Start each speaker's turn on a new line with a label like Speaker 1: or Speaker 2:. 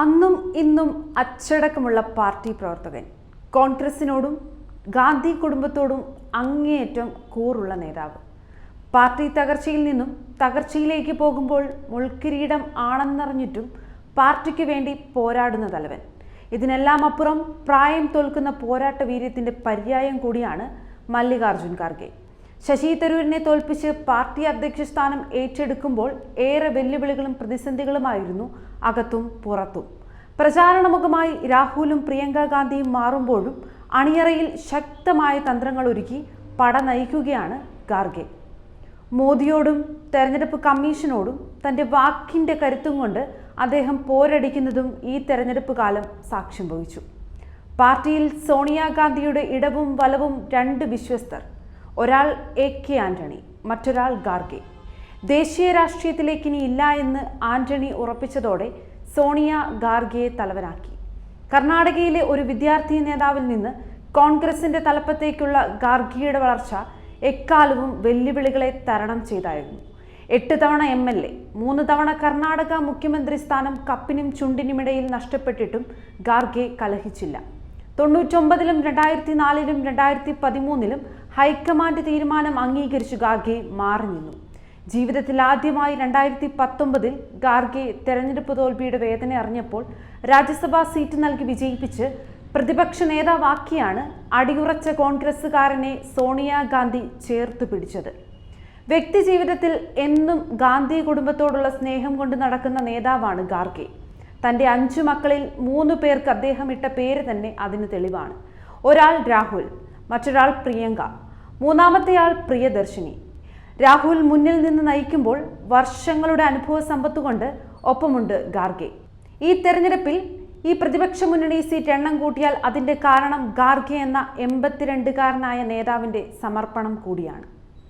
Speaker 1: അന്നും ഇന്നും അച്ചടക്കമുള്ള പാർട്ടി പ്രവർത്തകൻ, കോൺഗ്രസിനോടും ഗാന്ധി കുടുംബത്തോടും അങ്ങേയറ്റം കൂറുള്ള നേതാവ്, പാർട്ടി തകർച്ചയിൽ നിന്നും തകർച്ചയിലേക്ക് പോകുമ്പോൾ മുൾക്കിരീടം ആണെന്നറിഞ്ഞിട്ടും പാർട്ടിക്ക് വേണ്ടി പോരാടുന്ന തലവൻ. ഇതിനെല്ലാം അപ്പുറം പ്രായം തോൽക്കുന്ന പോരാട്ട വീര്യത്തിന്റെ പര്യായം കൂടിയാണ് മല്ലികാർജുൻ ഖാർഗെ. ശശി തരൂരിനെ തോൽപ്പിച്ച് പാർട്ടി അധ്യക്ഷ സ്ഥാനം ഏറ്റെടുക്കുമ്പോൾ ഏറെ വെല്ലുവിളികളും പ്രതിസന്ധികളുമായിരുന്നു അകത്തും പുറത്തും. പ്രചാരണമുഖമായി രാഹുലും പ്രിയങ്ക ഗാന്ധിയും മാറുമ്പോഴും അണിയറയിൽ ശക്തമായ തന്ത്രങ്ങൾ ഒരുക്കി പട നയിക്കുകയാണ് ഖാർഗെ. മോദിയോടും തെരഞ്ഞെടുപ്പ് കമ്മീഷനോടും തന്റെ വാക്കിന്റെ കരുത്തും കൊണ്ട് അദ്ദേഹം പോരടിക്കുന്നതും ഈ തെരഞ്ഞെടുപ്പ് കാലം സാക്ഷ്യം വഹിച്ചു. പാർട്ടിയിൽ സോണിയാഗാന്ധിയുടെ ഇടവും വലവും രണ്ട് വിശ്വസ്തർ, ഒരാൾ AK ആന്റണി, മറ്റൊരാൾ ഖാർഗെ. ദേശീയ രാഷ്ട്രീയത്തിലേക്ക് ഇനി ഇല്ല എന്ന് ആന്റണി ഉറപ്പിച്ചതോടെ സോണിയ ഖാർഗെയെ തലവനാക്കി. കർണാടകയിലെ ഒരു വിദ്യാർത്ഥി നേതാവിൽ നിന്ന് കോൺഗ്രസിന്റെ തലപ്പത്തേക്കുള്ള ഖാർഗെയുടെ വളർച്ച എക്കാലവും വെല്ലുവിളികളെ തരണം ചെയ്തായിരുന്നു. 8 തവണ MLA, 3 തവണ കർണാടക മുഖ്യമന്ത്രി സ്ഥാനം കപ്പിനും ചുണ്ടിനുമിടയിൽ നഷ്ടപ്പെട്ടിട്ടും ഖാർഗെ കലഹിച്ചില്ല. 99-ലും 2004-ലും 2013-ലും ഹൈക്കമാൻഡ് തീരുമാനം അംഗീകരിച്ചു ഖാർഗെ മാറി നിന്നു. ജീവിതത്തിൽ ആദ്യമായി 2019-ൽ ഖാർഗെ തെരഞ്ഞെടുപ്പ് തോൽവിയുടെ വേദന അറിഞ്ഞപ്പോൾ രാജ്യസഭാ സീറ്റ് നൽകി വിജയിപ്പിച്ച് പ്രതിപക്ഷ നേതാവാക്കിയാണ് അടിയുറച്ച കോൺഗ്രസുകാരനെ സോണിയാഗാന്ധി ചേർത്ത് പിടിച്ചത്. വ്യക്തി ജീവിതത്തിൽ എന്നും ഗാന്ധി കുടുംബത്തോടുള്ള സ്നേഹം കൊണ്ട് നടക്കുന്ന നേതാവാണ് ഖാർഗെ. തൻ്റെ 5 മക്കളിൽ 3 പേർക്ക് അദ്ദേഹം ഇട്ട പേര് തന്നെ അതിന് തെളിവാണ്. ഒരാൾ രാഹുൽ, മറ്റൊരാൾ പ്രിയങ്ക, മൂന്നാമത്തെയാൾ പ്രിയദർശിനി. രാഹുൽ മുന്നിൽ നിന്ന് നയിക്കുമ്പോൾ വർഷങ്ങളുടെ അനുഭവ സമ്പത്തുകൊണ്ട് ഒപ്പമുണ്ട് ഖാർഗെ. ഈ തെരഞ്ഞെടുപ്പിൽ ഈ പ്രതിപക്ഷ മുന്നണി സീറ്റ് എണ്ണം കൂട്ടിയാൽ അതിൻ്റെ കാരണം ഖാർഗെ എന്ന 82-കാരനായ നേതാവിൻ്റെ സമർപ്പണം കൂടിയാണ്.